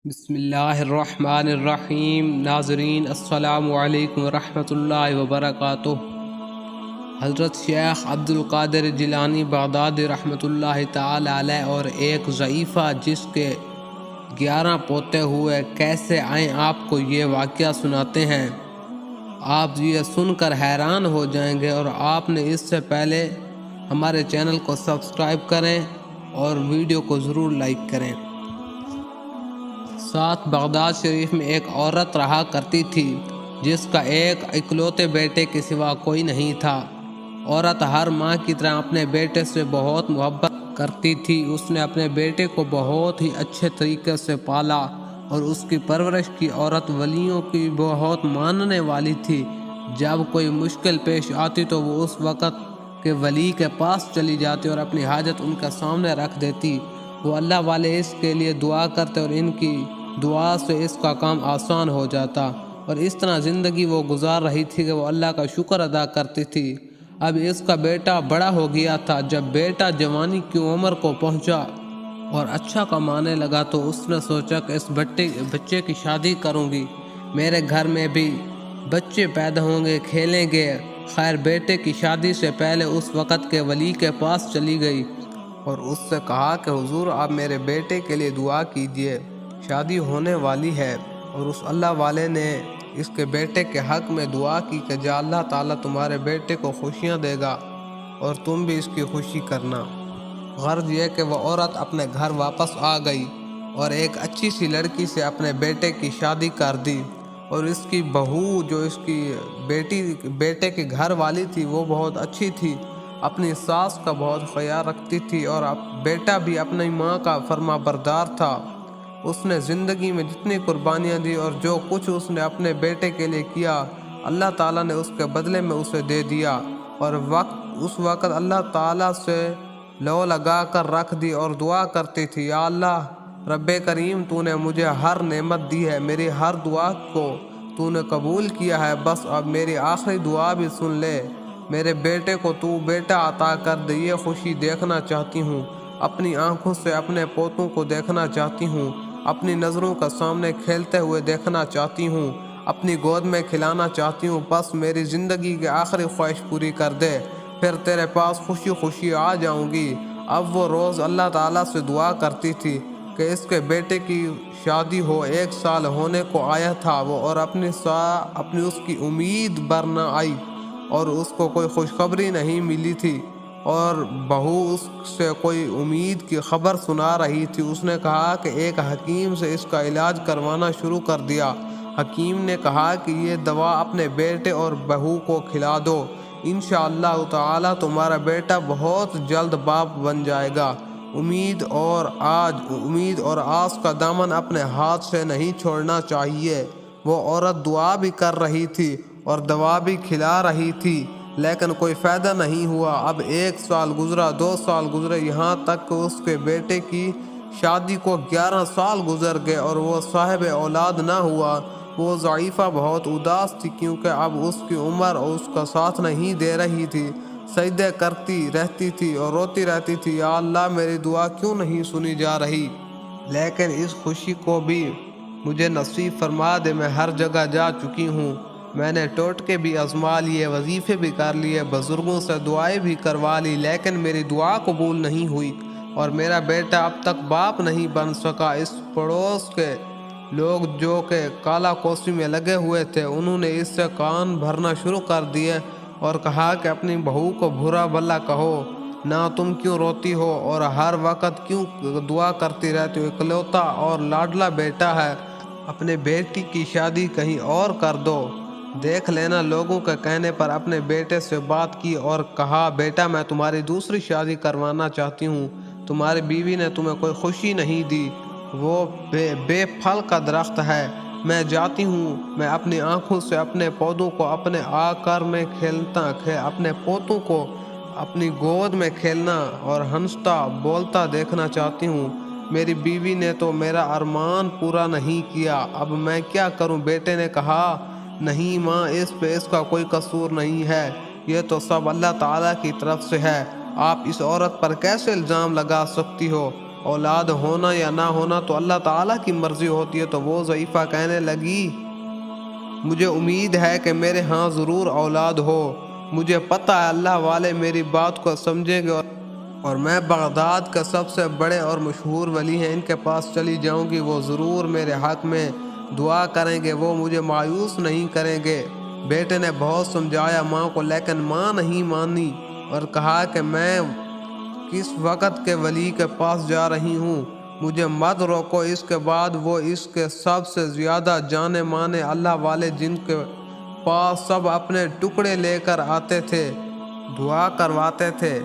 بسم اللہ الرحمن الرحیم۔ ناظرین السلام علیکم ورحمۃ اللہ وبرکاتہ۔ حضرت شیخ عبدالقادر جیلانی بغدادی رحمۃ اللہ تعالی علیہ اور ایک ضعیفہ جس کے 11 پوتے ہوئے کیسے آئیں، آپ کو یہ واقعہ سناتے ہیں۔ آپ یہ سن کر حیران ہو جائیں گے، اور آپ نے اس سے پہلے ہمارے چینل کو سبسکرائب کریں اور ویڈیو کو ضرور لائک کریں۔ ساتھ بغداد شریف میں ایک عورت رہا کرتی تھی جس کا ایک اکلوتے بیٹے کے سوا کوئی نہیں تھا۔ عورت ہر ماں کی طرح اپنے بیٹے سے بہت محبت کرتی تھی۔ اس نے اپنے بیٹے کو بہت ہی اچھے طریقے سے پالا اور اس کی پرورش کی۔ عورت ولیوں کی بہت ماننے والی تھی۔ جب کوئی مشکل پیش آتی تو وہ اس وقت کے ولی کے پاس چلی جاتی اور اپنی حاجت ان کے سامنے رکھ دیتی۔ وہ اللہ والے اس کے لیے دعا کرتے اور ان کی دعا سے اس کا کام آسان ہو جاتا، اور اس طرح زندگی وہ گزار رہی تھی کہ وہ اللہ کا شکر ادا کرتی تھی۔ اب اس کا بیٹا بڑا ہو گیا تھا۔ جب بیٹا جوانی کی عمر کو پہنچا اور اچھا کمانے لگا تو اس نے سوچا کہ اس بچے کی شادی کروں گی، میرے گھر میں بھی بچے پیدا ہوں گے، کھیلیں گے۔ خیر، بیٹے کی شادی سے پہلے اس وقت کے ولی کے پاس چلی گئی اور اس سے کہا کہ حضور، آپ میرے بیٹے کے لیے دعا کیجئے، شادی ہونے والی ہے۔ اور اس اللہ والے نے اس کے بیٹے کے حق میں دعا کی کہ جا اللہ تعالیٰ تمہارے بیٹے کو خوشیاں دے گا اور تم بھی اس کی خوشی کرنا۔ غرض یہ کہ وہ عورت اپنے گھر واپس آ گئی اور ایک اچھی سی لڑکی سے اپنے بیٹے کی شادی کر دی، اور اس کی بہو جو اس کی بیٹے کی گھر والی تھی وہ بہت اچھی تھی، اپنی ساس کا بہت خیال رکھتی تھی، اور بیٹا بھی اپنی ماں کا فرما بردار تھا۔ اس نے زندگی میں جتنی قربانیاں دی اور جو کچھ اس نے اپنے بیٹے کے لیے کیا، اللہ تعالیٰ نے اس کے بدلے میں اسے دے دیا۔ اور اس وقت اللہ تعالیٰ سے لو لگا کر رکھ دی اور دعا کرتی تھی، یا اللہ رب کریم، تو نے مجھے ہر نعمت دی ہے، میری ہر دعا کو تو نے قبول کیا ہے، بس اب میری آخری دعا بھی سن لے، میرے بیٹے کو تو بیٹا عطا کر دے، یہ خوشی دیکھنا چاہتی ہوں، اپنی آنکھوں سے اپنے پوتوں کو دیکھنا چاہتی ہوں، اپنی نظروں کا سامنے کھیلتے ہوئے دیکھنا چاہتی ہوں، اپنی گود میں کھلانا چاہتی ہوں، بس میری زندگی کی آخری خواہش پوری کر دے، پھر تیرے پاس خوشی خوشی آ جاؤں گی۔ اب وہ روز اللہ تعالیٰ سے دعا کرتی تھی کہ اس کے بیٹے کی شادی ہو۔ 1 سال ہونے کو آیا تھا وہ، اور اپنی اس کی امید بر نہ آئی اور اس کو کوئی خوشخبری نہیں ملی تھی، اور بہو اس سے کوئی امید کی خبر سنا رہی تھی۔ اس نے کہا کہ ایک حکیم سے اس کا علاج کروانا شروع کر دیا۔ حکیم نے کہا کہ یہ دوا اپنے بیٹے اور بہو کو کھلا دو، انشاءاللہ تعالی تمہارا بیٹا بہت جلد باپ بن جائے گا۔ امید اور آس کا دامن اپنے ہاتھ سے نہیں چھوڑنا چاہیے۔ وہ عورت دعا بھی کر رہی تھی اور دوا بھی کھلا رہی تھی، لیکن کوئی فائدہ نہیں ہوا۔ اب 1 سال گزرا، 2 سال گزرے، یہاں تک کہ اس کے بیٹے کی شادی کو 11 سال گزر گئے اور وہ صاحب اولاد نہ ہوا۔ وہ ضعیفہ بہت اداس تھی کیونکہ اب اس کی عمر اس کا ساتھ نہیں دے رہی تھی۔ سجدے کرتی رہتی تھی اور روتی رہتی تھی، یا اللہ میری دعا کیوں نہیں سنی جا رہی، لیکن اس خوشی کو بھی مجھے نصیب فرما دے۔ میں ہر جگہ جا چکی ہوں، میں نے ٹوٹکے بھی آزما لیے، وظیفے بھی کر لیے، بزرگوں سے دعائیں بھی کروا لی، لیکن میری دعا قبول نہیں ہوئی اور میرا بیٹا اب تک باپ نہیں بن سکا۔ اس پڑوس کے لوگ جو کہ کالا کوسی میں لگے ہوئے تھے، انہوں نے اس سے کان بھرنا شروع کر دیے اور کہا کہ اپنی بہو کو برا بھلا کہو نہ، تم کیوں روتی ہو اور ہر وقت کیوں دعا کرتی رہتی ہو، اکلوتا اور لاڈلا بیٹا ہے، اپنے بیٹی کی شادی کہیں اور کر دو۔ دیکھ لینا۔ لوگوں کے کہنے پر اپنے بیٹے سے بات کی اور کہا، بیٹا میں تمہاری دوسری شادی کروانا چاہتی ہوں، تمہاری بیوی نے تمہیں کوئی خوشی نہیں دی، وہ بے پھل کا درخت ہے، میں جاتی ہوں، میں اپنی آنکھوں سے اپنے پودوں کو اپنے آکار میں اپنے پوتوں کو اپنی گود میں کھیلنا اور ہنستا بولتا دیکھنا چاہتی ہوں، میری بیوی نے تو میرا ارمان پورا نہیں کیا، اب میں کیا کروں؟ بیٹے نے کہا، نہیں ماں، اس کا کوئی قصور نہیں ہے، یہ تو سب اللہ تعالیٰ کی طرف سے ہے، آپ اس عورت پر کیسے الزام لگا سکتی ہو؟ اولاد ہونا یا نہ ہونا تو اللہ تعالیٰ کی مرضی ہوتی ہے۔ تو وہ ضعیفہ کہنے لگی مجھے امید ہے کہ میرے ہاں ضرور اولاد ہو، مجھے پتہ ہے اللہ والے میری بات کو سمجھیں گے اور میں بغداد کا سب سے بڑے اور مشہور ولی ہیں، ان کے پاس چلی جاؤں گی، وہ ضرور میرے حق میں دعا کریں گے، وہ مجھے مایوس نہیں کریں گے۔ بیٹے نے بہت سمجھایا ماں کو، لیکن ماں نہیں مانی اور کہا کہ میں کس وقت کے ولی کے پاس جا رہی ہوں، مجھے مت روکو۔ اس کے بعد وہ اس کے سب سے زیادہ جانے مانے اللہ والے جن کے پاس سب اپنے ٹکڑے لے کر آتے تھے دعا کرواتے تھے،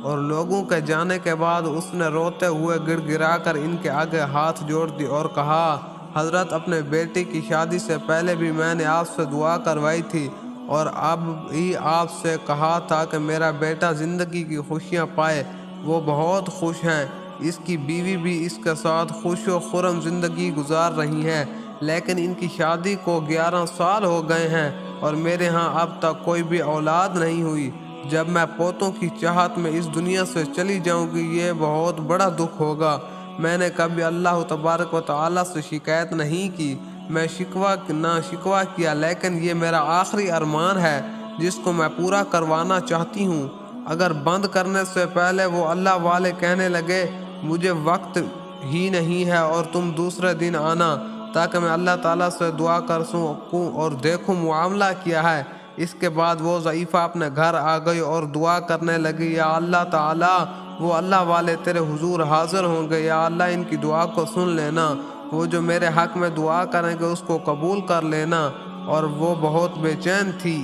اور لوگوں کے جانے کے بعد اس نے روتے ہوئے گڑ گڑا کر ان کے آگے ہاتھ جوڑ دی اور کہا حضرت اپنے بیٹی کی شادی سے پہلے بھی میں نے آپ سے دعا کروائی تھی اور اب ہی آپ سے کہا تھا کہ میرا بیٹا زندگی کی خوشیاں پائے، وہ بہت خوش ہیں، اس کی بیوی بھی اس کے ساتھ خوش و خرم زندگی گزار رہی ہے، لیکن ان کی شادی کو 11 سال ہو گئے ہیں اور میرے ہاں اب تک کوئی بھی اولاد نہیں ہوئی۔ جب میں پوتوں کی چاہت میں اس دنیا سے چلی جاؤں گی یہ بہت بڑا دکھ ہوگا۔ میں نے کبھی اللہ تبارک و تعالیٰ سے شکایت نہیں کی، میں شکوہ کیا، لیکن یہ میرا آخری ارمان ہے جس کو میں پورا کروانا چاہتی ہوں۔ اگر بند کرنے سے پہلے وہ اللہ والے کہنے لگے مجھے وقت ہی نہیں ہے اور تم دوسرے دن آنا تاکہ میں اللہ تعالیٰ سے دعا کر سکوں اور دیکھوں معاملہ کیا ہے۔ اس کے بعد وہ ضعیفہ اپنے گھر آ گئی اور دعا کرنے لگی یا اللہ تعالیٰ وہ اللہ والے تیرے حضور حاضر ہوں گے، یا اللہ ان کی دعا کو سن لینا، وہ جو میرے حق میں دعا کریں گے اس کو قبول کر لینا۔ اور وہ بہت بے چین تھی۔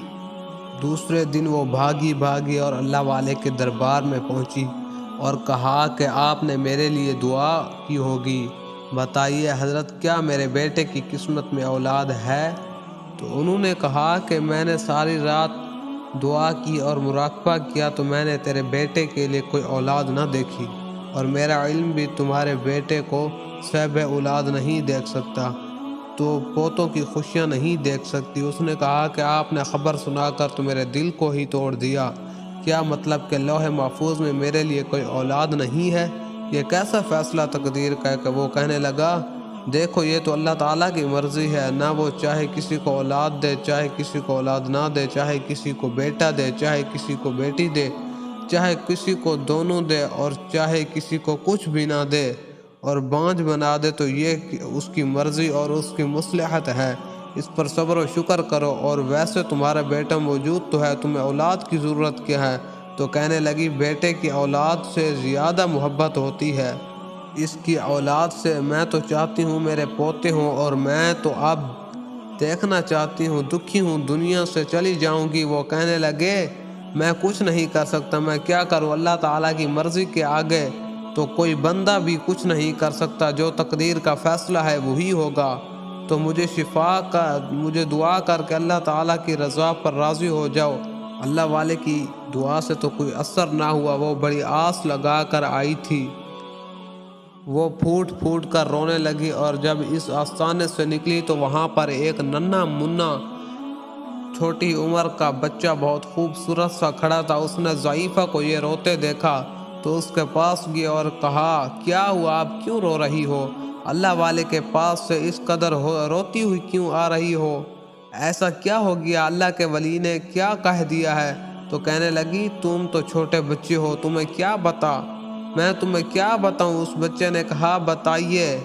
دوسرے دن وہ بھاگی اور اللہ والے کے دربار میں پہنچی اور کہا کہ آپ نے میرے لیے دعا کی ہوگی، بتائیے حضرت کیا میرے بیٹے کی قسمت میں اولاد ہے؟ تو انہوں نے کہا کہ میں نے ساری رات دعا کی اور مراقبہ کیا تو میں نے تیرے بیٹے کے لیے کوئی اولاد نہ دیکھی، اور میرا علم بھی تمہارے بیٹے کو صاحب اولاد نہیں دیکھ سکتا، تو پوتوں کی خوشیاں نہیں دیکھ سکتی۔ اس نے کہا کہ آپ نے خبر سنا کر تو میرے دل کو ہی توڑ دیا، کیا مطلب کہ لوح محفوظ میں میرے لیے کوئی اولاد نہیں ہے؟ یہ کیسا فیصلہ تقدیر کا ہے؟ کہ وہ کہنے لگا دیکھو یہ تو اللہ تعالیٰ کی مرضی ہے، نہ وہ چاہے کسی کو اولاد دے، چاہے کسی کو اولاد نہ دے، چاہے کسی کو بیٹا دے، چاہے کسی کو بیٹی دے، چاہے کسی کو دونوں دے اور چاہے کسی کو کچھ بھی نہ دے اور بانجھ بنا دے، تو یہ اس کی مرضی اور اس کی مصلحت ہے، اس پر صبر و شکر کرو۔ اور ویسے تمہارا بیٹا موجود تو ہے، تمہیں اولاد کی ضرورت کیا ہے؟ تو کہنے لگی بیٹے کی اولاد سے زیادہ محبت ہوتی ہے، اس کی اولاد سے میں تو چاہتی ہوں میرے پوتے ہوں، اور میں تو اب دیکھنا چاہتی ہوں، دکھی ہوں، دنیا سے چلی جاؤں گی۔ وہ کہنے لگے میں کچھ نہیں کر سکتا، میں کیا کروں؟ اللہ تعالیٰ کی مرضی کے آگے تو کوئی بندہ بھی کچھ نہیں کر سکتا، جو تقدیر کا فیصلہ ہے وہی ہوگا۔ تو مجھے دعا کر کے اللہ تعالیٰ کی رضا پر راضی ہو جاؤ۔ اللہ والے کی دعا سے تو کوئی اثر نہ ہوا، وہ بڑی آس لگا کر آئی تھی، وہ پھوٹ پھوٹ کر رونے لگی، اور جب اس آستانے سے نکلی تو وہاں پر ایک ننھا منا چھوٹی عمر کا بچہ بہت خوبصورت سا کھڑا تھا۔ اس نے ضعیفہ کو یہ روتے دیکھا تو اس کے پاس گئی اور کہا کیا ہوا، آپ کیوں رو رہی ہو؟ اللہ والے کے پاس سے اس قدر روتی ہوئی کیوں آ رہی ہو؟ ایسا کیا ہو گیا؟ اللہ کے ولی نے کیا کہہ دیا ہے؟ تو کہنے لگی تم تو چھوٹے بچے ہو، تمہیں کیا بتا؟ میں تمہیں کیا بتاؤں؟ اس بچے نے کہا بتائیے،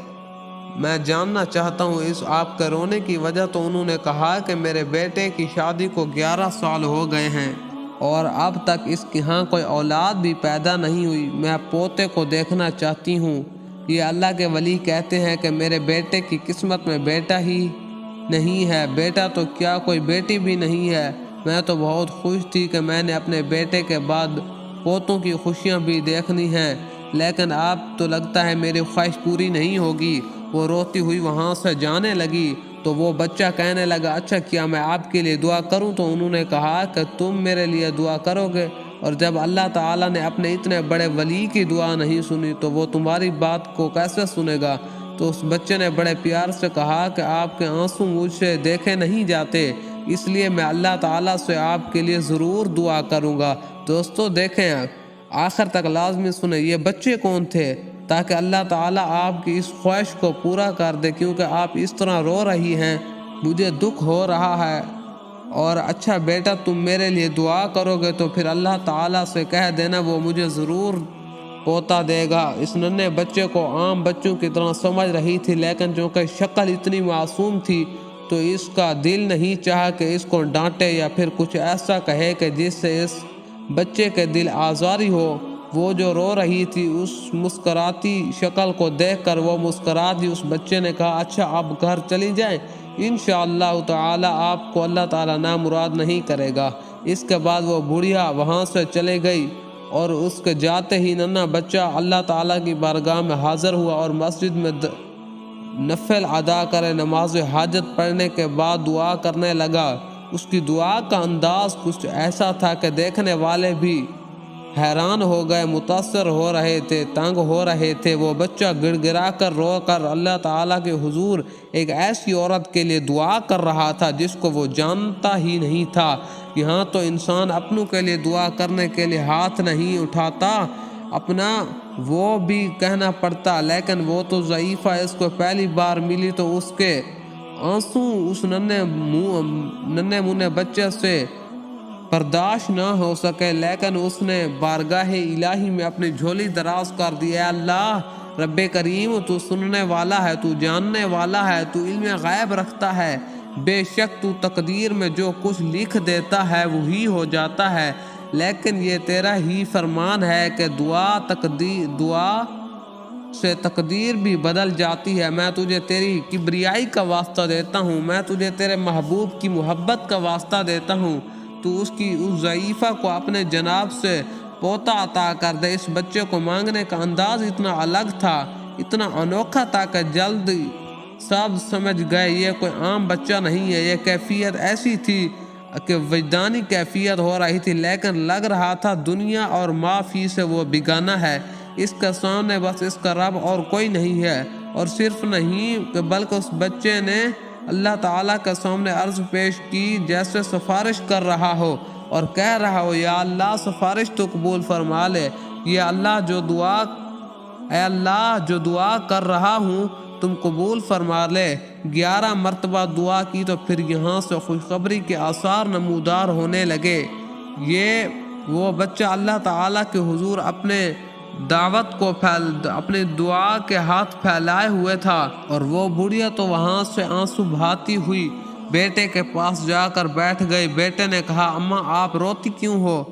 میں جاننا چاہتا ہوں اس آپ کے رونے کی وجہ۔ تو انہوں نے کہا کہ میرے بیٹے کی شادی کو 11 سال ہو گئے ہیں اور اب تک اس کے ہاں کوئی اولاد بھی پیدا نہیں ہوئی، میں پوتے کو دیکھنا چاہتی ہوں۔ یہ اللہ کے ولی کہتے ہیں کہ میرے بیٹے کی قسمت میں بیٹا ہی نہیں ہے، بیٹا تو کیا کوئی بیٹی بھی نہیں ہے۔ میں تو بہت خوش تھی کہ میں نے اپنے بیٹے کے بعد پوتوں کی خوشیاں بھی دیکھنی ہیں، لیکن اب تو لگتا ہے میری خواہش پوری نہیں ہوگی۔ وہ روتی ہوئی وہاں سے جانے لگی تو وہ بچہ کہنے لگا اچھا کیا میں آپ کے لیے دعا کروں؟ تو انہوں نے کہا کہ تم میرے لیے دعا کرو گے، اور جب اللہ تعالیٰ نے اپنے اتنے بڑے ولی کی دعا نہیں سنی تو وہ تمہاری بات کو کیسے سنے گا؟ تو اس بچے نے بڑے پیار سے کہا کہ آپ کے آنسو مجھ سے دیکھے نہیں جاتے، اس لیے میں اللہ تعالیٰ سے آپ کے لیے ضرور دعا کروں گا۔ دوستو دیکھیں، آخر تک لازمی سنیں یہ بچے کون تھے؟ تاکہ اللہ تعالیٰ آپ کی اس خواہش کو پورا کر دے، کیونکہ آپ اس طرح رو رہی ہیں، مجھے دکھ ہو رہا ہے۔ اور اچھا بیٹا، تم میرے لیے دعا کرو گے تو پھر اللہ تعالیٰ سے کہہ دینا، وہ مجھے ضرور پوتا دے گا۔ اس ننھے بچے کو عام بچوں کی طرح سمجھ رہی تھی، لیکن چونکہ شکل اتنی معصوم تھی تو اس کا دل نہیں چاہا کہ اس کو ڈانٹے یا پھر کچھ ایسا کہے کہ جس سے اس بچے کے دل آزاری ہو۔ وہ جو رو رہی تھی، اس مسکراتی شکل کو دیکھ کر وہ مسکرا دی۔ اس بچے نے کہا، اچھا اب گھر چلی جائیں، انشاءاللہ تعالی آپ کو اللہ تعالیٰ نامراد نہیں کرے گا۔ اس کے بعد وہ بڑھیا وہاں سے چلے گئی، اور اس کے جاتے ہی ننھا بچہ اللہ تعالیٰ کی بارگاہ میں حاضر ہوا اور مسجد میں نفل ادا کرے نماز حاجت پڑھنے کے بعد دعا کرنے لگا۔ اس کی دعا کا انداز کچھ ایسا تھا کہ دیکھنے والے بھی حیران ہو گئے، متاثر ہو رہے تھے، تنگ ہو رہے تھے۔ وہ بچہ گڑ گڑا کر رو کر اللہ تعالیٰ کے حضور ایک ایسی عورت کے لیے دعا کر رہا تھا جس کو وہ جانتا ہی نہیں تھا۔ یہاں تو انسان اپنوں کے لیے دعا کرنے کے لیے ہاتھ نہیں اٹھاتا، اپنا وہ بھی کہنا پڑتا، لیکن وہ تو ضعیفہ، اس کو پہلی بار ملی تو اس کے آنسو اس ننھے منھے بچے سے برداشت نہ ہو سکے، لیکن اس نے بارگاہ الہی میں اپنی جھولی دراز کر دی۔ اے اللہ رب کریم، تو سننے والا ہے، تو جاننے والا ہے، تو علم غیب رکھتا ہے، بے شک تو تقدیر میں جو کچھ لکھ دیتا ہے وہی ہو جاتا ہے، لیکن یہ تیرا ہی فرمان ہے کہ دعا سے تقدیر بھی بدل جاتی ہے۔ میں تجھے تیری کبریائی کا واسطہ دیتا ہوں، میں تجھے تیرے محبوب کی محبت کا واسطہ دیتا ہوں، تو اس ضعیفہ کو اپنے جناب سے پوتا عطا کر دے۔ اس بچے کو مانگنے کا انداز اتنا الگ تھا، اتنا انوکھا تھا کہ جلد سب سمجھ گئے یہ کوئی عام بچہ نہیں ہے۔ یہ کیفیت ایسی تھی کہ وجدانی کیفیت ہو رہی تھی، لیکن لگ رہا تھا دنیا اور ما فی سے وہ بیگانہ ہے، اس کے سامنے بس اس کا رب اور کوئی نہیں ہے۔ اور صرف نہیں کہ بلکہ اس بچے نے اللہ تعالیٰ کے سامنے عرض پیش کی جیسے سفارش کر رہا ہو اور کہہ رہا ہو، یا اللہ سفارش تو قبول فرما لے، اے اللہ جو دعا کر رہا ہوں تم قبول فرما لے۔ 11 مرتبہ دعا کی تو پھر یہاں سے خوشخبری کے آثار نمودار ہونے لگے۔ وہ بچہ اللہ تعالیٰ کے حضور اپنے دعوت کو اپنے دعا کے ہاتھ پھیلائے ہوئے تھا، اور وہ بڑھیا تو وہاں سے آنسو بہاتی ہوئی بیٹے کے پاس جا کر بیٹھ گئی۔ بیٹے نے کہا، اماں آپ روتی کیوں ہو؟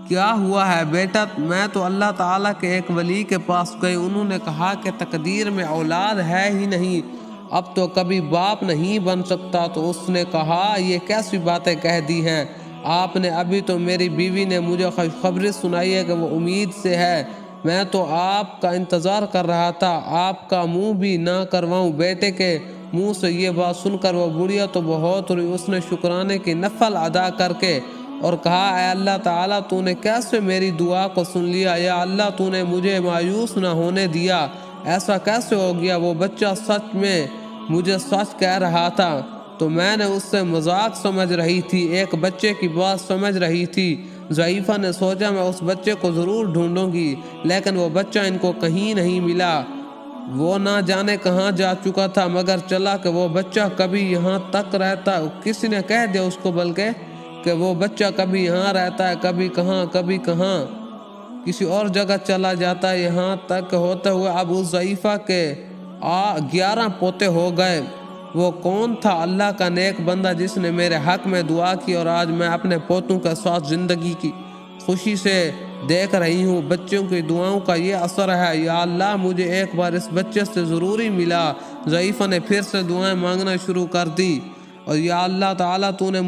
کیا ہوا ہے بیٹا؟ میں تو اللہ تعالیٰ کے ایک ولی کے پاس گئی، انہوں نے کہا کہ تقدیر میں اولاد ہے ہی نہیں، اب تو کبھی باپ نہیں بن سکتا۔ تو اس نے کہا، یہ کیسی باتیں کہہ دی ہیں آپ نے؟ ابھی تو میری بیوی نے مجھے خوشخبری سنائی ہے کہ وہ امید سے ہے، میں تو آپ کا انتظار کر رہا تھا، آپ کا منہ بھی نہ کرواؤں۔ بیٹے کے منہ سے یہ بات سن کر وہ بڑھیا تو بہت روئی۔ اس نے شکرانے کی نفل ادا کر کے اور کہا، اے اللہ تعالیٰ تو نے کیسے میری دعا کو سن لیا؟ یا اللہ تو نے مجھے مایوس نہ ہونے دیا، ایسا کیسے ہو گیا؟ وہ بچہ سچ میں مجھے سچ کہہ رہا تھا، تو میں نے اس سے مذاق سمجھ رہی تھی، ایک بچے کی بات سمجھ رہی تھی۔ ضعیفہ نے سوچا میں اس بچے کو ضرور ڈھونڈوں گی، لیکن وہ بچہ ان کو کہیں نہیں ملا، وہ نہ جانے کہاں جا چکا تھا، مگر چلا کہ وہ بچہ کبھی یہاں تک رہتا، کسی نے کہہ دیا اس کو بلکہ کہ وہ بچہ کبھی یہاں رہتا ہے، کبھی کہاں کسی اور جگہ چلا جاتا ہے، یہاں تک ہوتے ہوئے اب اس ضعیفہ کے 11 پوتے ہو گئے۔ وہ کون تھا؟ اللہ کا نیک بندہ جس نے میرے حق میں دعا کی، اور آج میں اپنے پوتوں کے ساتھ زندگی کی خوشی سے دیکھ رہی ہوں۔ بچوں کی دعاؤں کا یہ اثر ہے، یا اللہ مجھے ایک بار اس بچے سے ضروری ملا۔ ضعیفہ نے پھر سے دعائیں مانگنا شروع کر دی، اور یا اللہ تعالیٰ تو نے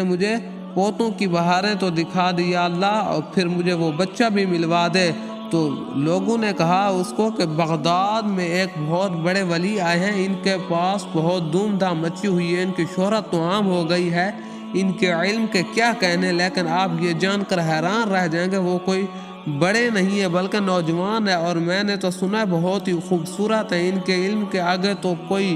مجھے پوتوں کی بہاریں تو دکھا دی، یا اللہ اور پھر مجھے وہ بچہ بھی ملوا دے۔ تو لوگوں نے کہا اس کو کہ بغداد میں ایک بہت بڑے ولی آئے ہیں، ان کے پاس بہت دھوم دھام مچی ہوئی ہے، ان کی شہرت تو عام ہو گئی ہے، ان کے علم کے کیا کہنے، لیکن آپ یہ جان کر حیران رہ جائیں گے وہ کوئی بڑے نہیں ہے بلکہ نوجوان ہے، اور میں نے تو سنا بہت ہی خوبصورت ہے، ان کے علم کے آگے تو کوئی